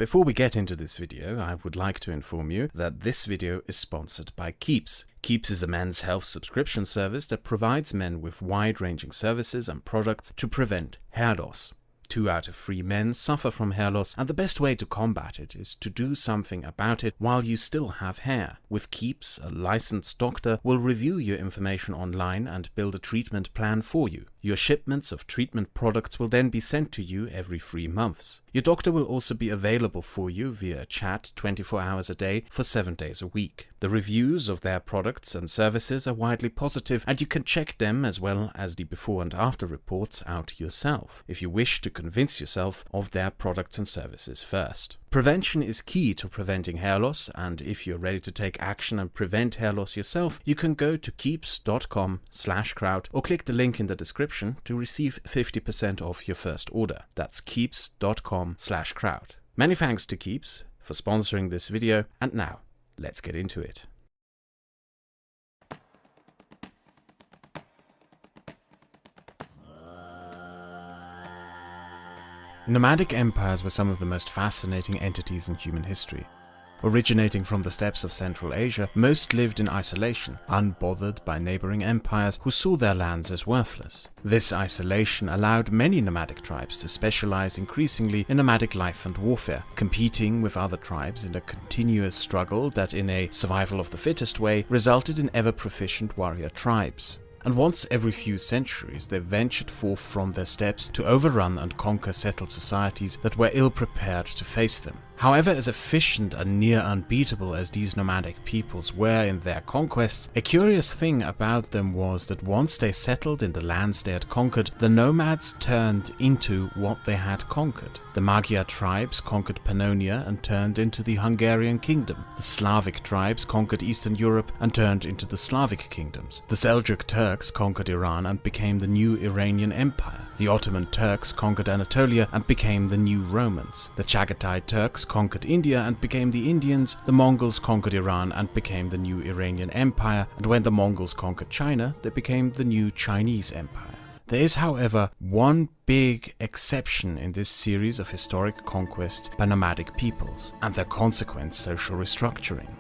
Before we get into this video, I would like to inform you that this video is sponsored by Keeps. Keeps is a men's health subscription service that provides men with wide-ranging services and products to prevent hair loss. 2 out of 3 men suffer from hair loss, and the best way to combat it is to do something about it while you still have hair. With Keeps, a licensed doctor will review your information online and build a treatment plan for you. Your shipments of treatment products will then be sent to you every 3 months. Your doctor will also be available for you via chat 24 hours a day for 7 days a week. The reviews of their products and services are widely positive, and you can check them as well as the before and after reports out yourself, if you wish to convince yourself of their products and services first. Prevention is key to preventing hair loss, and if you're ready to take action and prevent hair loss yourself, you can go to keeps.com/Kraut or click the link in the description to receive 50% off your first order. That's keeps.com/Kraut. Many thanks to Keeps for sponsoring this video, and now let's get into it. Nomadic empires were some of the most fascinating entities in human history. Originating from the steppes of Central Asia, most lived in isolation, unbothered by neighboring empires who saw their lands as worthless. This isolation allowed many nomadic tribes to specialize increasingly in nomadic life and warfare, competing with other tribes in a continuous struggle that, in a survival of the fittest way, resulted in ever-proficient warrior tribes. And once every few centuries they ventured forth from their steppes to overrun and conquer settled societies that were ill-prepared to face them. However, as efficient and near unbeatable as these nomadic peoples were in their conquests, a curious thing about them was that once they settled in the lands they had conquered, the nomads turned into what they had conquered. The Magyar tribes conquered Pannonia and turned into the Hungarian kingdom. The Slavic tribes conquered Eastern Europe and turned into the Slavic kingdoms. The Seljuk Turks conquered Iran and became the new Iranian Empire. The Ottoman Turks conquered Anatolia and became the new Romans. The Chagatai Turks conquered India and became the Indians. The Mongols conquered Iran and became the new Iranian Empire, and when the Mongols conquered China, they became the new Chinese Empire. There is, however, one big exception in this series of historic conquests by nomadic peoples, and their consequent social restructuring: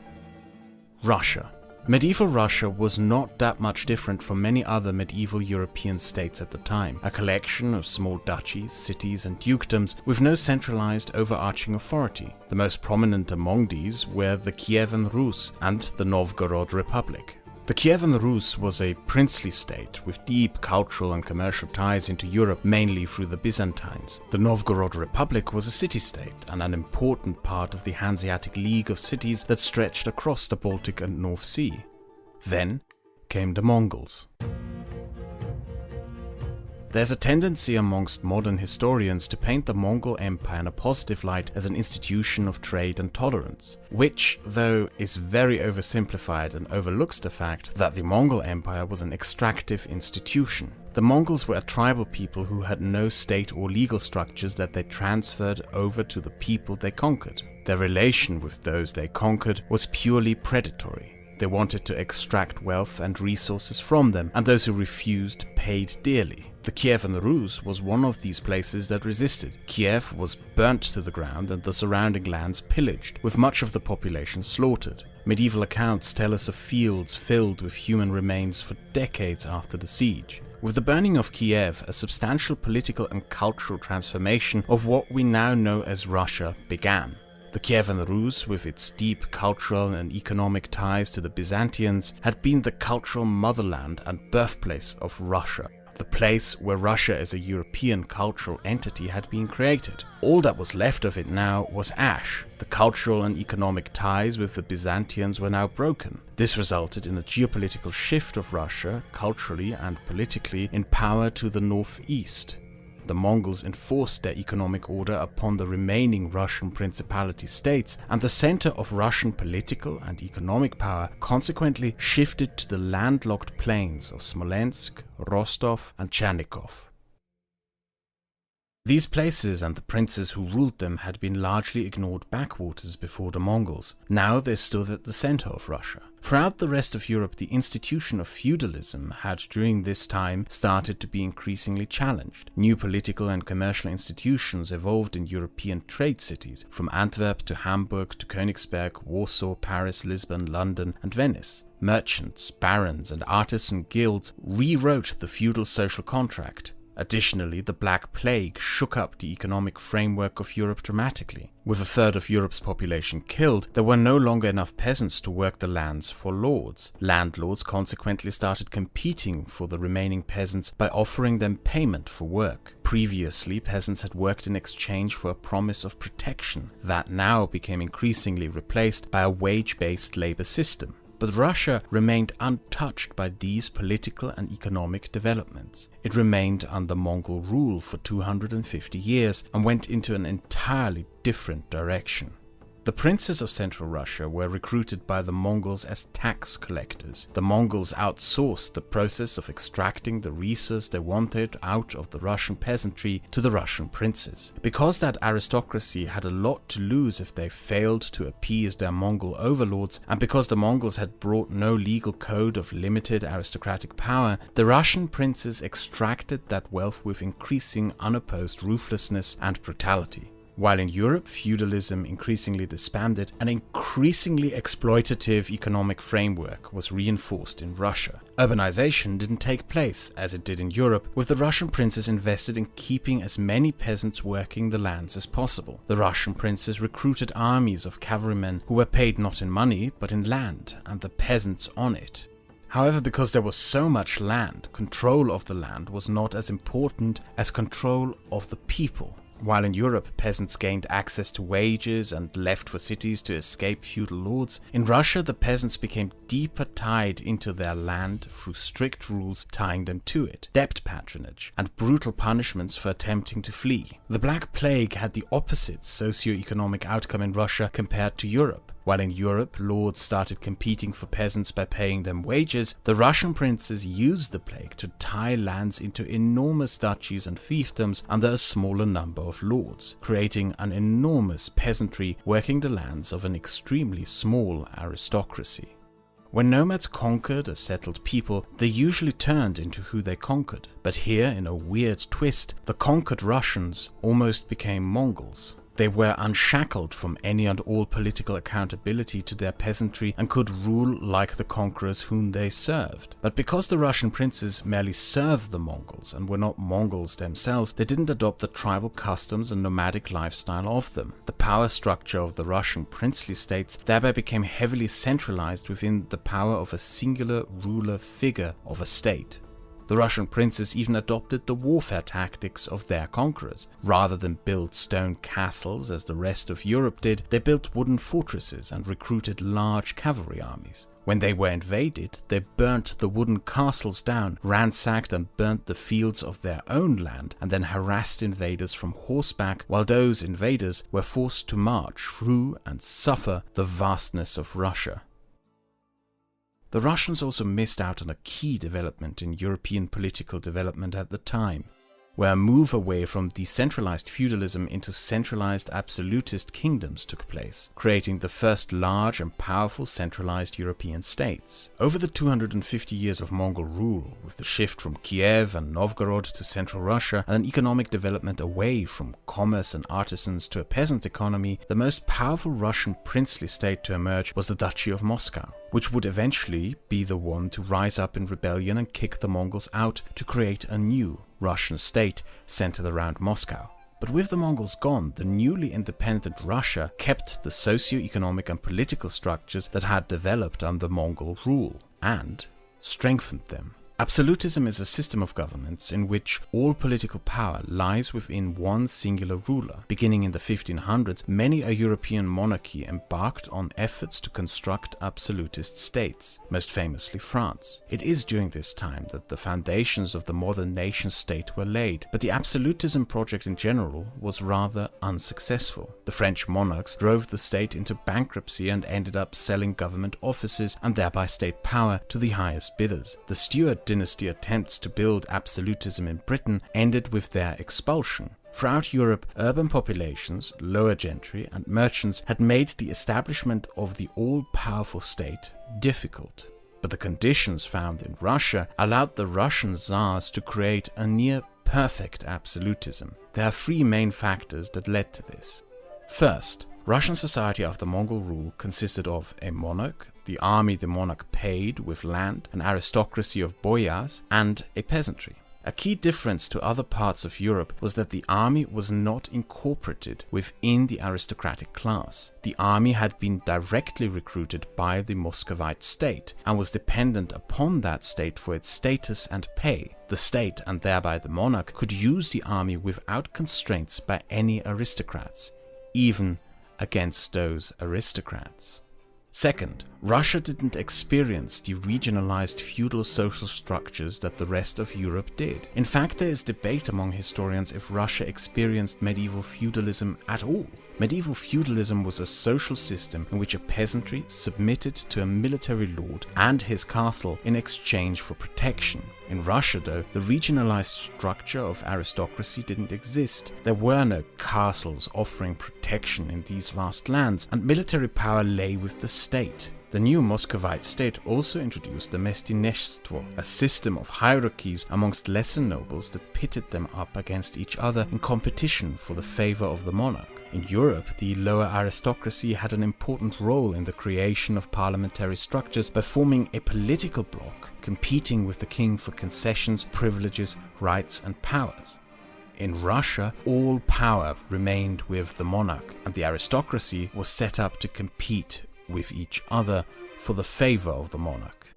Russia. Medieval Russia was not that much different from many other medieval European states at the time, a collection of small duchies, cities and dukedoms with no centralized overarching authority. The most prominent among these were the Kievan Rus and the Novgorod Republic. The Kievan Rus was a princely state with deep cultural and commercial ties into Europe, mainly through the Byzantines. The Novgorod Republic was a city-state and an important part of the Hanseatic League of cities that stretched across the Baltic and North Sea. Then came the Mongols. There's a tendency amongst modern historians to paint the Mongol Empire in a positive light as an institution of trade and tolerance, which, though, is very oversimplified and overlooks the fact that the Mongol Empire was an extractive institution. The Mongols were a tribal people who had no state or legal structures that they transferred over to the people they conquered. Their relation with those they conquered was purely predatory. They wanted to extract wealth and resources from them, and those who refused paid dearly. The Kievan Rus was one of these places that resisted. Kiev was burnt to the ground and the surrounding lands pillaged, with much of the population slaughtered. Medieval accounts tell us of fields filled with human remains for decades after the siege. With the burning of Kiev, a substantial political and cultural transformation of what we now know as Russia began. The Kievan Rus, with its deep cultural and economic ties to the Byzantines, had been the cultural motherland and birthplace of Russia, the place where Russia as a European cultural entity had been created. All that was left of it now was ash. The cultural and economic ties with the Byzantines were now broken. This resulted in a geopolitical shift of Russia, culturally and politically, in power to the northeast. The Mongols enforced their economic order upon the remaining Russian principality states, and the center of Russian political and economic power consequently shifted to the landlocked plains of Smolensk, Rostov and Chernigov. These places and the princes who ruled them had been largely ignored backwaters before the Mongols. Now they stood at the center of Russia. Throughout the rest of Europe, the institution of feudalism had during this time started to be increasingly challenged. New political and commercial institutions evolved in European trade cities, from Antwerp to Hamburg to Königsberg, Warsaw, Paris, Lisbon, London, and Venice. Merchants, barons, and artisan guilds rewrote the feudal social contract. Additionally, the Black Plague shook up the economic framework of Europe dramatically. With a third of Europe's population killed, there were no longer enough peasants to work the lands for lords. Landlords consequently started competing for the remaining peasants by offering them payment for work. Previously, peasants had worked in exchange for a promise of protection. That now became increasingly replaced by a wage-based labor system. But Russia remained untouched by these political and economic developments. It remained under Mongol rule for 250 years and went into an entirely different direction. The princes of Central Russia were recruited by the Mongols as tax collectors. The Mongols outsourced the process of extracting the resource they wanted out of the Russian peasantry to the Russian princes. Because that aristocracy had a lot to lose if they failed to appease their Mongol overlords, and because the Mongols had brought no legal code of limited aristocratic power, the Russian princes extracted that wealth with increasing unopposed ruthlessness and brutality. While in Europe, feudalism increasingly disbanded, an increasingly exploitative economic framework was reinforced in Russia. Urbanization didn't take place as it did in Europe, with the Russian princes invested in keeping as many peasants working the lands as possible. The Russian princes recruited armies of cavalrymen who were paid not in money but in land, and the peasants on it. However, because there was so much land, control of the land was not as important as control of the people. While in Europe peasants gained access to wages and left for cities to escape feudal lords, in Russia the peasants became deeper tied into their land through strict rules tying them to it, debt patronage, and brutal punishments for attempting to flee. The Black Plague had the opposite socio-economic outcome in Russia compared to Europe. While in Europe, lords started competing for peasants by paying them wages, the Russian princes used the plague to tie lands into enormous duchies and fiefdoms under a smaller number of lords, creating an enormous peasantry working the lands of an extremely small aristocracy. When nomads conquered a settled people, they usually turned into who they conquered. But here, in a weird twist, the conquered Russians almost became Mongols. They were unshackled from any and all political accountability to their peasantry and could rule like the conquerors whom they served. But because the Russian princes merely served the Mongols and were not Mongols themselves, they didn't adopt the tribal customs and nomadic lifestyle of them. The power structure of the Russian princely states thereby became heavily centralized within the power of a singular ruler figure of a state. The Russian princes even adopted the warfare tactics of their conquerors. Rather than build stone castles as the rest of Europe did, they built wooden fortresses and recruited large cavalry armies. When they were invaded, they burnt the wooden castles down, ransacked and burnt the fields of their own land, and then harassed invaders from horseback, while those invaders were forced to march through and suffer the vastness of Russia. The Russians also missed out on a key development in European political development at the time, where a move away from decentralized feudalism into centralized absolutist kingdoms took place, creating the first large and powerful centralized European states. Over the 250 years of Mongol rule, with the shift from Kiev and Novgorod to central Russia and an economic development away from commerce and artisans to a peasant economy, the most powerful Russian princely state to emerge was the Duchy of Moscow, which would eventually be the one to rise up in rebellion and kick the Mongols out to create a new Russian state centered around Moscow. But with the Mongols gone, the newly independent Russia kept the socio-economic and political structures that had developed under Mongol rule and strengthened them. Absolutism is a system of governments in which all political power lies within one singular ruler. Beginning in the 1500s, many a European monarchy embarked on efforts to construct absolutist states, most famously France. It is during this time that the foundations of the modern nation-state were laid, but the absolutism project in general was rather unsuccessful. The French monarchs drove the state into bankruptcy and ended up selling government offices and thereby state power to the highest bidders. The Stuart dynasty attempts to build absolutism in Britain ended with their expulsion. Throughout Europe, urban populations, lower gentry, and merchants had made the establishment of the all-powerful state difficult. But the conditions found in Russia allowed the Russian Tsars to create a near-perfect absolutism. There are three main factors that led to this. First, Russian society after Mongol rule consisted of a monarch, the army the monarch paid with land, an aristocracy of boyars, and a peasantry. A key difference to other parts of Europe was that the army was not incorporated within the aristocratic class. The army had been directly recruited by the Muscovite state and was dependent upon that state for its status and pay. The state, and thereby the monarch, could use the army without constraints by any aristocrats, even against those aristocrats. Second, Russia didn't experience the regionalized feudal social structures that the rest of Europe did. In fact, there is debate among historians if Russia experienced medieval feudalism at all. Medieval feudalism was a social system in which a peasantry submitted to a military lord and his castle in exchange for protection. In Russia, though, the regionalized structure of aristocracy didn't exist. There were no castles offering protection in these vast lands, and military power lay with the state. The new Muscovite state also introduced the mestinestvo, a system of hierarchies amongst lesser nobles that pitted them up against each other in competition for the favor of the monarch. In Europe, the lower aristocracy had an important role in the creation of parliamentary structures by forming a political bloc, competing with the king for concessions, privileges, rights, and powers. In Russia, all power remained with the monarch, and the aristocracy was set up to compete with each other for the favor of the monarch.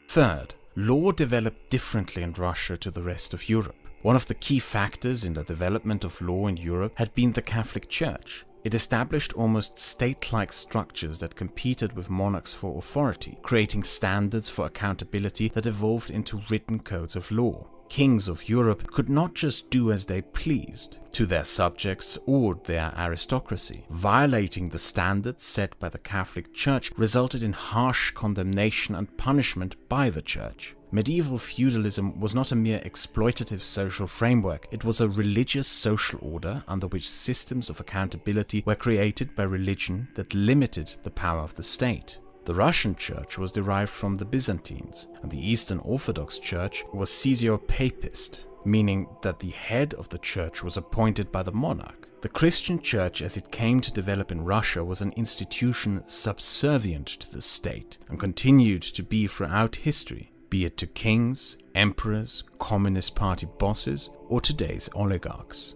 Third, law developed differently in Russia to the rest of Europe. One of the key factors in the development of law in Europe had been the Catholic Church. It established almost state-like structures that competed with monarchs for authority, creating standards for accountability that evolved into written codes of law. Kings of Europe could not just do as they pleased to their subjects or their aristocracy. Violating the standards set by the Catholic Church resulted in harsh condemnation and punishment by the Church. Medieval feudalism was not a mere exploitative social framework, it was a religious social order under which systems of accountability were created by religion that limited the power of the state. The Russian Church was derived from the Byzantines, and the Eastern Orthodox Church was caesar-papist, meaning that the head of the church was appointed by the monarch. The Christian Church as it came to develop in Russia was an institution subservient to the state and continued to be throughout history, be it to kings, emperors, Communist Party bosses, or today's oligarchs.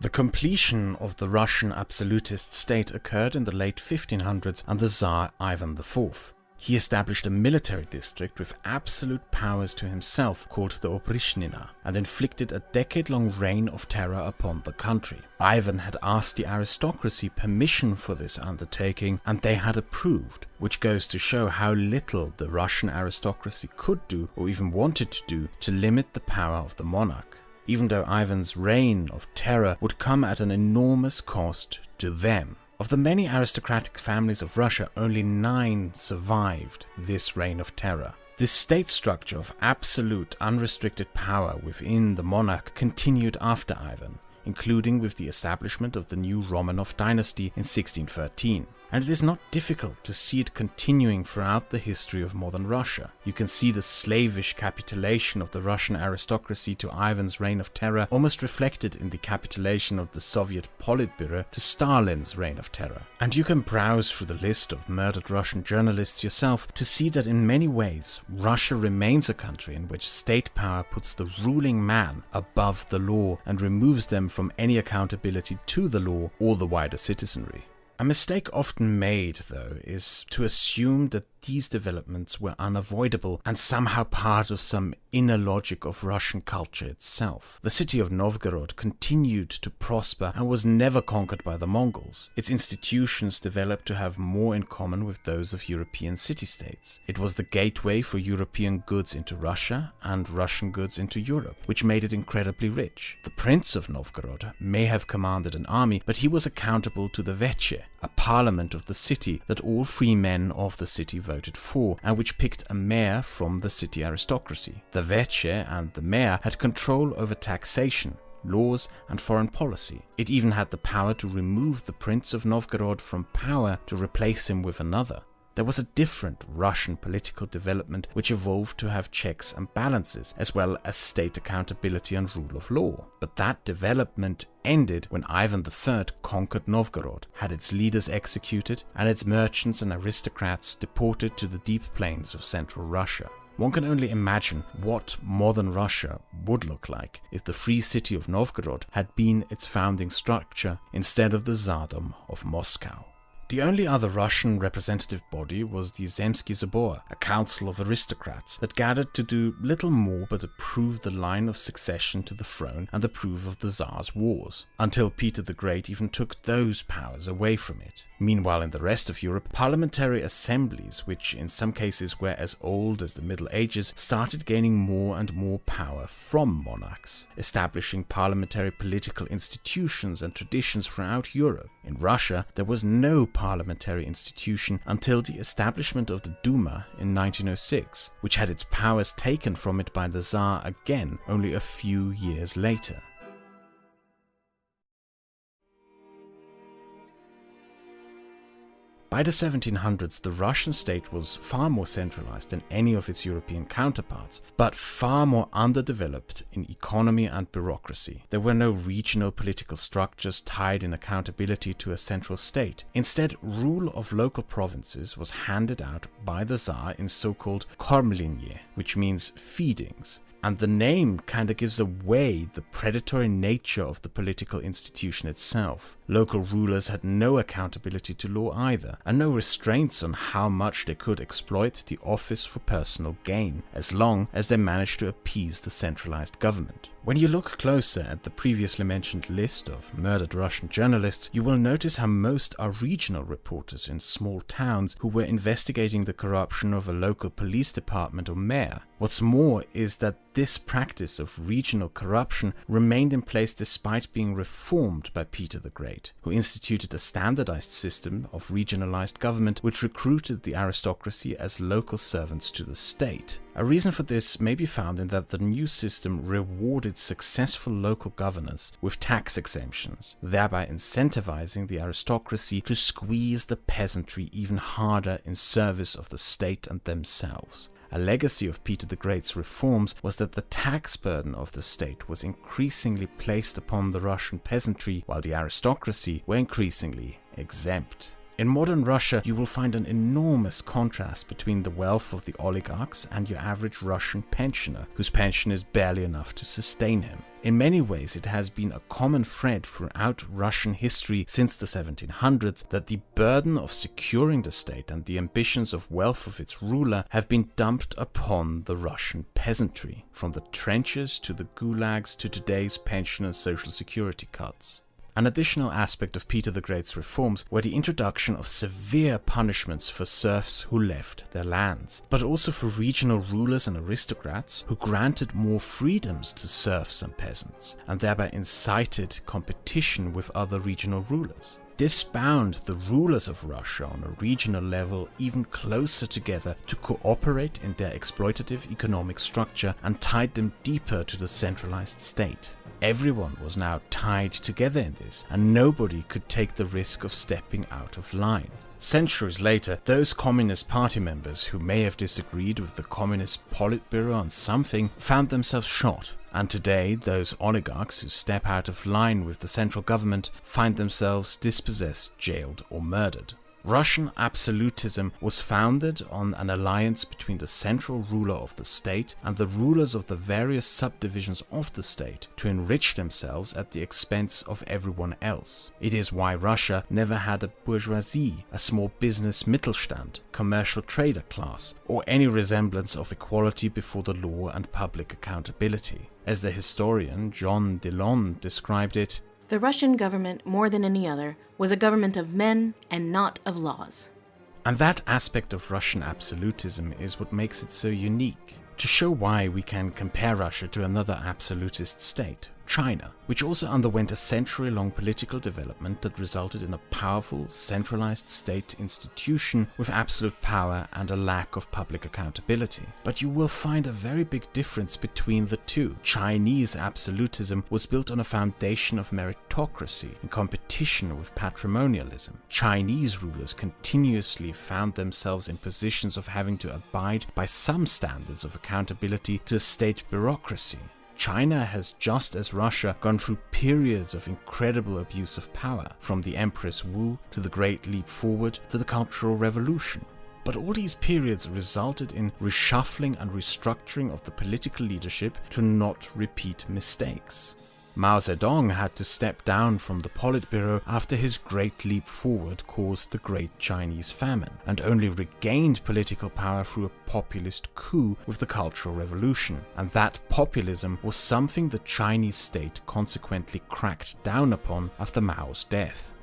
The completion of the Russian absolutist state occurred in the late 1500s under Tsar Ivan IV. He established a military district with absolute powers to himself called the Oprichnina and inflicted a decade-long reign of terror upon the country. Ivan had asked the aristocracy permission for this undertaking and they had approved, which goes to show how little the Russian aristocracy could do or even wanted to do to limit the power of the monarch. Even though Ivan's reign of terror would come at an enormous cost to them. Of the many aristocratic families of Russia, only 9 survived this reign of terror. This state structure of absolute, unrestricted power within the monarch continued after Ivan, including with the establishment of the new Romanov dynasty in 1613. And it is not difficult to see it continuing throughout the history of modern Russia. You can see the slavish capitulation of the Russian aristocracy to Ivan's reign of terror almost reflected in the capitulation of the Soviet Politburo to Stalin's reign of terror. And you can browse through the list of murdered Russian journalists yourself to see that in many ways, Russia remains a country in which state power puts the ruling man above the law and removes them from any accountability to the law or the wider citizenry. A mistake often made, though, is to assume that these developments were unavoidable and somehow part of some inner logic of Russian culture itself. The city of Novgorod continued to prosper and was never conquered by the Mongols. Its institutions developed to have more in common with those of European city-states. It was the gateway for European goods into Russia and Russian goods into Europe, which made it incredibly rich. The Prince of Novgorod may have commanded an army, but he was accountable to the Veche, a parliament of the city that all free men of the city voted for, and which picked a mayor from the city aristocracy. The veche and the mayor had control over taxation, laws, and foreign policy. It even had the power to remove the Prince of Novgorod from power to replace him with another. There was a different Russian political development which evolved to have checks and balances, as well as state accountability and rule of law. But that development ended when Ivan III conquered Novgorod, had its leaders executed, and its merchants and aristocrats deported to the deep plains of central Russia. One can only imagine what modern Russia would look like if the free city of Novgorod had been its founding structure instead of the Tsardom of Moscow. The only other Russian representative body was the Zemsky Zabor, a council of aristocrats that gathered to do little more but approve the line of succession to the throne and approve of the Tsar's wars, until Peter the Great even took those powers away from it. Meanwhile, in the rest of Europe, parliamentary assemblies, which in some cases were as old as the Middle Ages, started gaining more and more power from monarchs, establishing parliamentary political institutions and traditions throughout Europe. In Russia, there was no parliamentary institution until the establishment of the Duma in 1906, which had its powers taken from it by the Tsar again only a few years later. By the 1700s, the Russian state was far more centralized than any of its European counterparts, but far more underdeveloped in economy and bureaucracy. There were no regional political structures tied in accountability to a central state. Instead, rule of local provinces was handed out by the Tsar in so-called kormlinye, which means feedings. And the name kinda gives away the predatory nature of the political institution itself. Local rulers had no accountability to law either, and no restraints on how much they could exploit the office for personal gain, as long as they managed to appease the centralized government. When you look closer at the previously mentioned list of murdered Russian journalists, you will notice how most are regional reporters in small towns who were investigating the corruption of a local police department or mayor. What's more is that this practice of regional corruption remained in place despite being reformed by Peter the Great, who instituted a standardized system of regionalized government which recruited the aristocracy as local servants to the state. A reason for this may be found in that the new system rewarded successful local governors with tax exemptions, thereby incentivizing the aristocracy to squeeze the peasantry even harder in service of the state and themselves. A legacy of Peter the Great's reforms was that the tax burden of the state was increasingly placed upon the Russian peasantry, while the aristocracy were increasingly exempt. In modern Russia, you will find an enormous contrast between the wealth of the oligarchs and your average Russian pensioner, whose pension is barely enough to sustain him. In many ways, it has been a common thread throughout Russian history since the 1700s that the burden of securing the state and the ambitions of wealth of its ruler have been dumped upon the Russian peasantry, from the trenches to the gulags to today's pension and social security cuts. An additional aspect of Peter the Great's reforms were the introduction of severe punishments for serfs who left their lands, but also for regional rulers and aristocrats who granted more freedoms to serfs and peasants, and thereby incited competition with other regional rulers. This bound the rulers of Russia on a regional level even closer together to cooperate in their exploitative economic structure and tied them deeper to the centralized state. Everyone was now tied together in this, and nobody could take the risk of stepping out of line. Centuries later, those Communist Party members who may have disagreed with the Communist Politburo on something found themselves shot, and today those oligarchs who step out of line with the central government find themselves dispossessed, jailed, or murdered. Russian absolutism was founded on an alliance between the central ruler of the state and the rulers of the various subdivisions of the state to enrich themselves at the expense of everyone else. It is why Russia never had a bourgeoisie, a small business Mittelstand, commercial trader class, or any resemblance of equality before the law and public accountability. As the historian John Dillon described it, "The Russian government, more than any other, was a government of men and not of laws." And that aspect of Russian absolutism is what makes it so unique. To show why we can compare Russia to another absolutist state, China, which also underwent a century-long political development that resulted in a powerful, centralized state institution with absolute power and a lack of public accountability. But you will find a very big difference between the two. Chinese absolutism was built on a foundation of meritocracy in competition with patrimonialism. Chinese rulers continuously found themselves in positions of having to abide by some standards of accountability to the state bureaucracy. China has, just as Russia, gone through periods of incredible abuse of power, from the Empress Wu to the Great Leap Forward to the Cultural Revolution. But all these periods resulted in reshuffling and restructuring of the political leadership to not repeat mistakes. Mao Zedong had to step down from the Politburo after his Great Leap Forward caused the Great Chinese Famine, and only regained political power through a populist coup with the Cultural Revolution, and that populism was something the Chinese state consequently cracked down upon after Mao's death.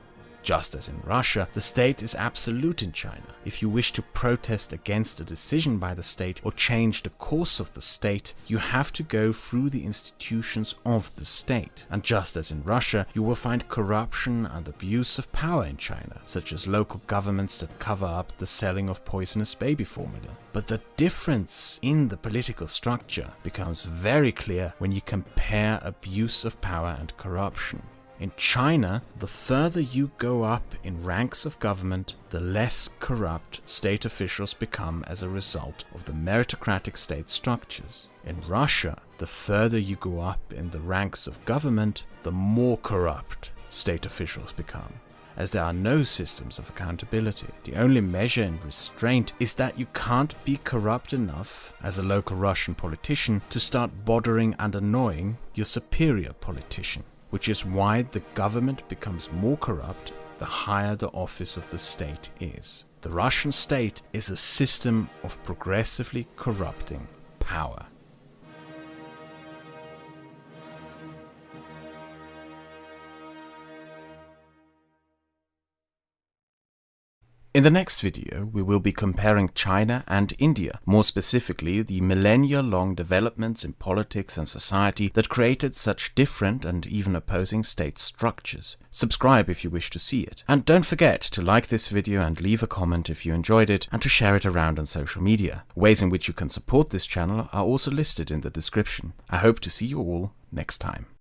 Just as in Russia, the state is absolute in China. If you wish to protest against a decision by the state or change the course of the state, you have to go through the institutions of the state. And just as in Russia, you will find corruption and abuse of power in China, such as local governments that cover up the selling of poisonous baby formula. But the difference in the political structure becomes very clear when you compare abuse of power and corruption. In China, the further you go up in ranks of government, the less corrupt state officials become as a result of the meritocratic state structures. In Russia, the further you go up in the ranks of government, the more corrupt state officials become, as there are no systems of accountability. The only measure in restraint is that you can't be corrupt enough as a local Russian politician to start bothering and annoying your superior politician, which is why the government becomes more corrupt the higher the office of the state is. The Russian state is a system of progressively corrupting power. In the next video, we will be comparing China and India, more specifically the millennia-long developments in politics and society that created such different and even opposing state structures. Subscribe if you wish to see it. And don't forget to like this video and leave a comment if you enjoyed it, and to share it around on social media. Ways in which you can support this channel are also listed in the description. I hope to see you all next time.